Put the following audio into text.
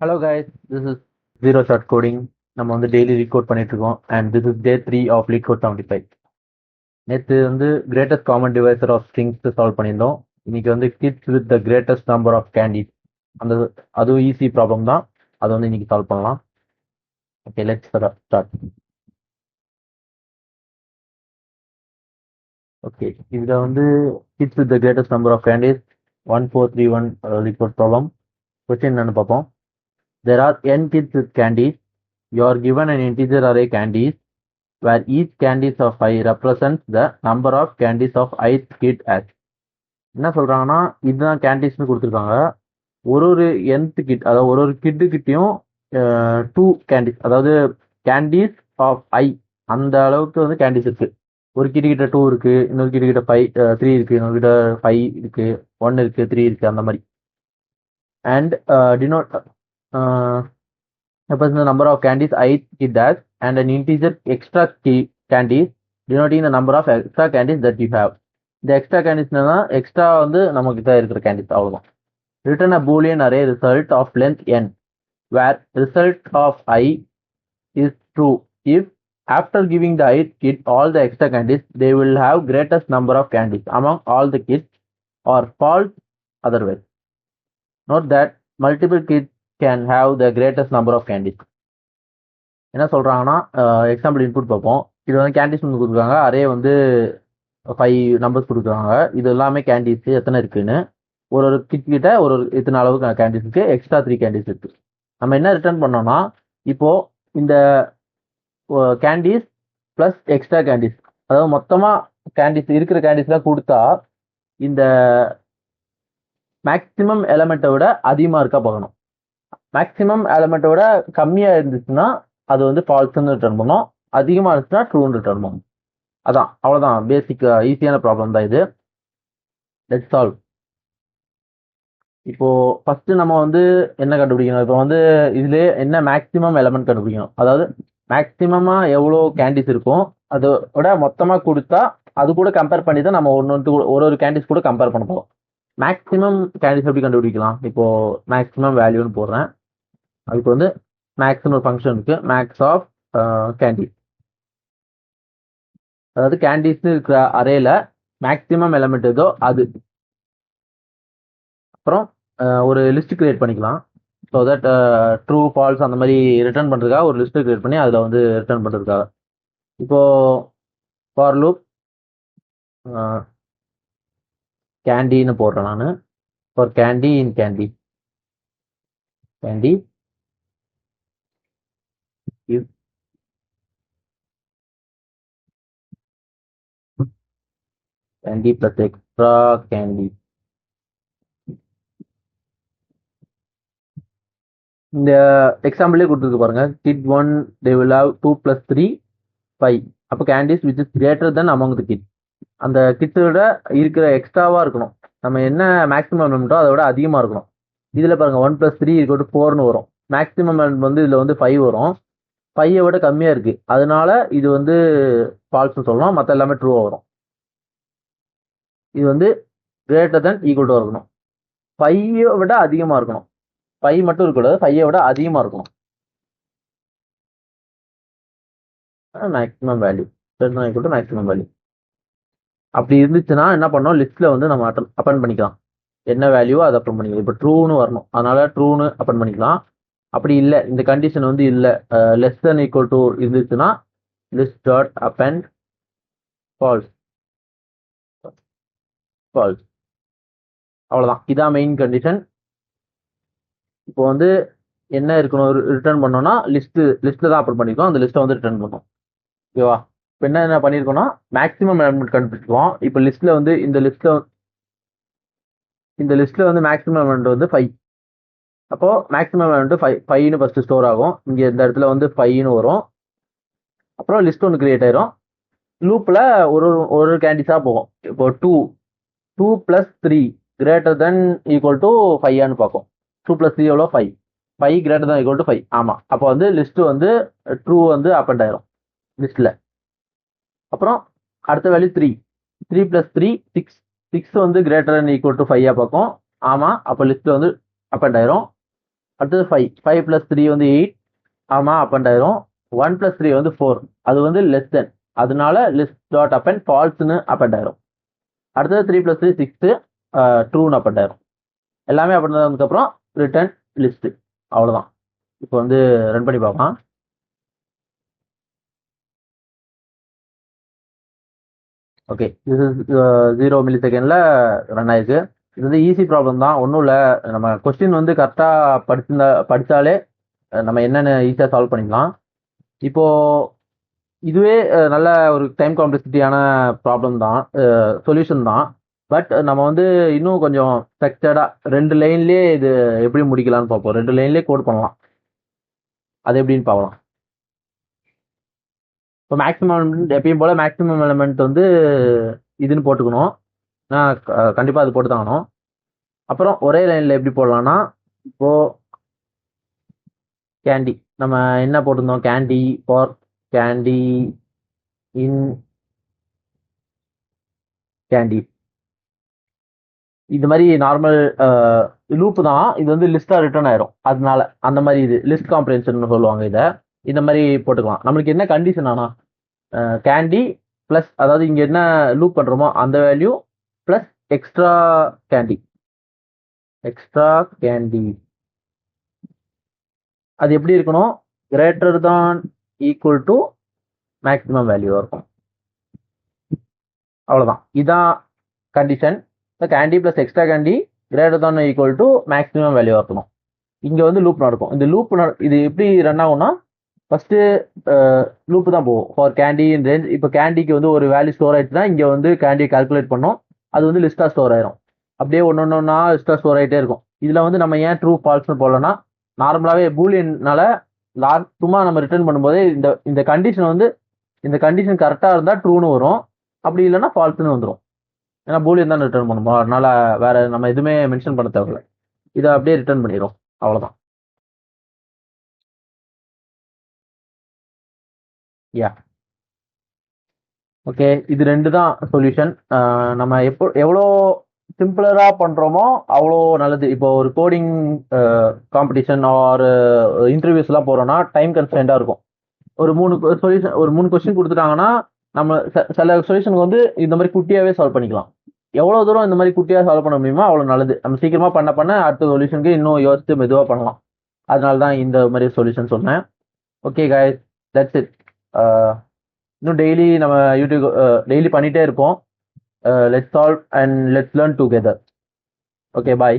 Hello guys, this is Zero Shot Coding. நம்ம வந்து daily Recode பண்ணிட்டு இருக்கோம் and this is day 3 of LeetCode 75. நேற்று வந்து greatest common divisor of strings solve பண்ணியிருந்தோம். இன்னைக்கு வந்து kids with the greatest number of candies, அந்த அதுவும் ஈஸி ப்ராப்ளம் தான். அதை வந்து இன்னைக்கு சால்வ் பண்ணலாம். Okay, let's start. ஓகே, இதில் வந்து kids with the greatest number of candies 1431 LeetCode problem. Question என்னன்னு பார்ப்போம். There are n kids with candies. You are given an integer array candies where each candies of I represents the number of candies of ith kid as. என்ன சொல்றாங்கன்னா, இதுதான் கேண்டீஸ்னு கொடுத்துருக்காங்க. ஒரு nth kit, அதாவது ஒரு கிட்டுக்கிட்டையும் 2 candies, அதாவது கேண்டீஸ் ஆஃப் ஐ, அந்த அளவுக்கு வந்து கேண்டீஸ் இருக்கு. ஒரு கிட்ட 2 இருக்கு, இன்னொரு கிட்ட 3 இருக்கு, இன்னொரு கிட்ட 5 இருக்கு, 1 இருக்கு, 3 இருக்கு, அந்த மாதிரி. And denote represents the number of candies ith kid has and an integer extra candies denoting the number of extra candies that you have. இந்த எக்ஸ்ட்ரா கேண்டிஸ்னா எக்ஸ்ட்ரா வந்து நம்ம கிட்ட இருக்கிற கேண்டிஸ், அவ்வளவுதான். Return a boolean array result of length n where result of I is true if after giving the ith kid all the extra candies they will have greatest number of candies among all the kids, or false otherwise. Note that multiple kids can have the greatest number of candies. என்ன சொல்றாங்கன்னா, example input பார்ப்போம். இது வந்து candies வந்து கொடுத்துருக்காங்க, array வந்து 5 numbers கொடுக்குறாங்க. இது எல்லாமே கேண்டீஸ் எத்தனை இருக்குன்னு, ஒரு கிட் கிட்ட ஒரு இத்தனை அளவுக்கு கேண்டீஸ் இருக்கு, எக்ஸ்ட்ரா 3 கேண்டீஸ் இருக்கு. நம்ம என்ன ரிட்டர்ன் பண்ணோம்னா, இப்போ இந்த கேண்டீஸ் பிளஸ் எக்ஸ்ட்ரா கேண்டீஸ், அதாவது மொத்தமா கேண்டீஸ் இருக்கிற கேண்டீஸ்லாம் கொடுத்தா இந்த மேக்சிமம் எலமெண்ட்டை விட அதிகமா இருக்கா பார்க்கணும். மேக்சிமம் எலமெண்ட்டை விட கம்மியா இருந்துச்சுன்னா அது வந்து ஃபால்ஸ்ன்னு ரிட்டர்ன் பண்ணும், அதிகமாக இருந்துச்சுன்னா ட்ரூன்னு ரிட்டர்ன் பண்ணும். அதான், அவ்வளோதான். பேசிக் ஈஸியான ப்ராப்ளம் தான் இது. Let's solve. இப்போ ஃபர்ஸ்ட் நம்ம வந்து என்ன கண்டுபிடிக்கணும், இப்போ வந்து இதுலேயே என்ன மேக்ஸிமம் எலமெண்ட் கண்டுபிடிக்கணும். அதாவது மேக்ஸிமமா எவ்வளோ கேண்டீஸ் இருக்கும் அதோட மொத்தமாக கொடுத்தா அது கூட கம்பேர் பண்ணி தான் நம்ம ஒரு கேண்டீஸ் கூட கம்பேர் பண்ண போகிறோம். மேக்ஸிமம் கேண்டீஸ் எப்படி கண்டுபிடிக்கலாம்? இப்போ மேக்ஸிமம் வேல்யூன்னு போடுறேன். அதுக்கு வந்து மேக்ஸ்னு ஒரு ஃபங்க்ஷன் இருக்கு, மேக்ஸ் ஆஃப் கேண்டீஸ். அதாவது கேண்டீஸ்னு இருக்கிற அரேல மேக்ஸிமம் எலமெண்ட் ஏதோ அது. அப்புறம் ஒரு லிஸ்ட் கிரியேட் பண்ணிக்கலாம். ஸோ தட் ட்ரூ ஃபால்ஸ் அந்த மாதிரி ரிட்டர்ன் பண்ணுறதுக்காக ஒரு லிஸ்ட் கிரியேட் பண்ணி அதில் வந்து ரிட்டர்ன் பண்ணுறதுக்காக. இப்போ ஃபார் லூப் கேண்டின்னு போடுறேன் நான். For candy in candy if candy plus extra candy. இந்த எக்ஸாம்பிளே கொடுத்துருக்கு பாருங்க. kid 1 they will have 2 plus 3 5. அப்போ candies which is greater than among the kids. அந்த கிட்ஸோட இருக்கிற எக்ஸ்ட்ராவா இருக்கணும். நம்ம என்ன மேக்ஸிமம் எலமெண்ட்டோ அதை விட அதிகமா இருக்கணும். இதுல பாருங்க 1 plus 3 = 4ன்னு வரும். மேக்ஸிமம் எலமெண்ட் வந்து இதுல வந்து 5 வரும். 5 விட கம்மியா இருக்கு, அதனால இது வந்து ஃபால்ஸ்னு சொல்லலாம், மற்ற எல்லாமே ட்ரூவா வரும். இது வந்து கிரேட்டர் தென் ஈக்குவல் டு இருக்கணும், 5 விட அதிகமா இருக்கணும். 5 மட்டும் இருக்கக்கூடாது, 5 விட அதிகமா இருக்கணும். Maximum value equal to maximum value. அப்படி இருந்துச்சுன்னா என்ன பண்ணோம், லிஸ்ட்ல வந்து நம்ம அப்பன் பண்ணிக்கலாம். என்ன வேல்யூவோ அதை அப்பன் பண்ணிக்கலாம். இப்போ ட்ரூன்னு வரணும், அதனால ட்ரூன்னு அப்பன் பண்ணிக்கலாம். அப்படி இல்லை, இந்த கண்டிஷன் வந்து இல்லை, லெஸ் தென் ஈக்குவல் டு இருந்துச்சுன்னா லிஸ்ட் டாட் அப்பன் ஃபால்ஸ். ஃபால்ஸ், அவ்வளோதான். இதான் மெயின் கண்டிஷன். இப்போ வந்து என்ன இருக்கணும், ரிட்டர்ன் பண்ணோம்னா லிஸ்ட்ல தான் அப்பன் பண்ணிருக்கோம், அந்த லிஸ்ட்டை வந்து ரிட்டர்ன் பண்ணோம். ஓகேவா? இப்போ என்ன பண்ணியிருக்கோம்னா மேக்ஸிமம் எலமெண்ட் கண்டுபிடிச்சிருக்கோம். இப்போ லிஸ்ட்ல வந்து இந்த லிஸ்ட்ல வந்து மேக்ஸிமம் எலமெண்ட் வந்து 5. அப்போ மேக்ஸிமம் எலமெண்ட் 5ன்னு ஃபர்ஸ்ட் ஸ்டோர் ஆகும். இங்க இந்த இடத்துல வந்து 5ன்னு வரும். அப்புறம் லிஸ்ட் ஒன்று கிரியேட் ஆயிரும். லூப்ல ஒரு கேண்டிஸா போகும். இப்போ 2 plus 3 greater then equal to 5 பார்க்கும். 2 plus 3 எவ்வளோ? 5. 5 கிரேட்டர் தென் ஈக்குவல் டு 5. ஆமா, அப்போ வந்து லிஸ்ட் வந்து ட்ரூ வந்து அப்பண்ட் ஆயிரும் லிஸ்ட்ல. அப்புறம் அடுத்த வேல்யூ 3 plus 3 6 வந்து கிரேட்டர் தென் ஈக்குவல் டு 5 பார்க்கும். ஆமா, அப்போ லிஸ்ட் வந்து அப்பண்ட் ஆயிரும். அடுத்தது 5 5 + 3 வந்து 8. ஆமாம், அப்பண்ட் ஆயிரும். 1 + 3 வந்து 4. அது வந்து லெஸ் தென், அதனால லிஸ்ட் டாட் அப்பண்ட் ஃபால்ஸ்னு அப்பண்ட் ஆயிரும். அடுத்தது 3 + 3 6 ட்ரூன்னு அப்பண்ட் ஆயிரும். எல்லாமே அப்பண்ட் ஆனதுக்கப்புறம் ரிட்டர்ன் லிஸ்ட். அவ்வளோதான். இப்போ வந்து ரன் பண்ணி பார்க்கலாம். ஓகே, this is 0 மில்லி செகண்டில் ரன் ஆயிருக்கு. இது வந்து ஈஸி ப்ராப்ளம் தான், ஒன்றும் இல்லை. நம்ம கொஸ்டின் வந்து கரெக்டாக படித்தாலே நம்ம என்னென்னு ஈஸியாக சால்வ் பண்ணிக்கலாம். இப்போ இதுவே நல்ல ஒரு டைம் காம்ப்ளெக்சிட்டியான ப்ராப்ளம் தான், சொல்யூஷன் தான். பட் நம்ம வந்து இன்னும் கொஞ்சம் ஸ்ட்ரக்சர்டாக 2 லைன்லேயே இது எப்படி முடிக்கலாம்னு பார்ப்போம். 2 லைன்லேயே கோட் பண்ணலாம். அது எப்படின்னு பார்க்கலாம். இப்போ மேக்ஸிமம் எப்பயும் போல் மேக்ஸிமம் எலிமெண்ட் வந்து இதுன்னு போட்டுக்கணும். நான் கண்டிப்பாக அது போட்டு தாங்கணும். அப்புறம் ஒரே லைனில் எப்படி போடலாம்னா, இப்போது கேண்டி நம்ம என்ன போட்டிருந்தோம், candy for candy in candy. இது மாதிரி நார்மல் லூப்பு தான். இது வந்து லிஸ்ட்டாக ரிட்டர்ன் ஆயிரும். அதனால அந்த மாதிரி இது லிஸ்ட் காம்ப்ரிஹென்ஷன் சொல்லுவாங்க. இதை இந்த மாதிரி போட்டுக்கலாம். நம்மளுக்கு என்ன கண்டிஷன் ஆனால் கேண்டி ப்ளஸ், அதாவது இங்கே என்ன லூப் பண்ணுறோமோ அந்த வேல்யூ ப்ளஸ் எக்ஸ்ட்ரா கேண்டி. அது எப்படி இருக்கணும், greater than equal to maximum வேல்யூவாக இருக்கும். அவ்வளோதான், இதான் condition. Candy plus extra candy greater than equal to maximum வேல்யூவாக இருக்கணும். இங்கே வந்து லூப் நடக்கும். இந்த லூப் இது எப்படி ரன் ஆகும்னா, ஃபஸ்ட்டு லூப்பு தான் போகும் ஃபார் கேண்டி இன் ரேஞ்ச். இப்போ கேண்டிக்கு வந்து ஒரு வேல்யூ ஸ்டோர் ஆயிடுச்சுன்னா இங்கே வந்து கேண்டியை கால்குலேட் பண்ணோம். அது வந்து லிஸ்ட்டாக ஸ்டோர் ஆயிரும். அப்படியே ஒன்றா லிஸ்ட்டாக ஸ்டோர் ஆகிட்டே இருக்கும். இதில் வந்து நம்ம ஏன் ட்ரூ ஃபால்ஸ்னு போடலன்னா, நார்மலாகவே பூலியன்னால சும்மா நம்ம ரிட்டர்ன் பண்ணும்போதே இந்த கண்டிஷன் வந்து இந்த கண்டிஷன் கரெக்டாக இருந்தால் ட்ரூன்னு வரும். அப்படி இல்லைன்னா ஃபால்ஸ்னு வந்துடும். ஏன்னா பூலியன் தான் ரிட்டர்ன் பண்ணுவோம். அதனால வேற நம்ம எதுவுமே மென்ஷன் பண்ண தேவையில்லை. இதை அப்படியே ரிட்டர்ன் பண்ணிடும். அவ்வளோதான். யா, ஓகே, இது 2 தான் சொல்யூஷன். நம்ம எவ்வளோ சிம்பிளராக பண்ணுறோமோ அவ்வளோ நல்லது. இப்போ ஒரு கோடிங் காம்படிஷன் ஆர் இன்டர்வியூஸ்லாம் போகிறோன்னா டைம் கன்ஸ்டன்ட்டாக இருக்கும். ஒரு 3 கொஸ்டின் கொடுத்துட்டாங்கன்னா நம்ம சில சொல்யூஷனுக்கு வந்து இந்த மாதிரி குட்டியாகவே சால்வ் பண்ணிக்கலாம். எவ்வளோ தூரம் இந்த மாதிரி குட்டியாக சால்வ் பண்ண முடியுமோ அவ்வளோ நல்லது. நம்ம சீக்கிரமாக பண்ண அடுத்த சொல்யூஷனுக்கு இன்னும் யோசித்து மெதுவாக பண்ணலாம். அதனால தான் இந்த மாதிரி சொல்யூஷன் சொன்னேன். Okay guys, that's it. இன்னும் டெய்லி நம்ம யூடியூப் டெய்லி பண்ணிகிட்டே இருப்போம். Let's solve and let's learn together. Okay, bye.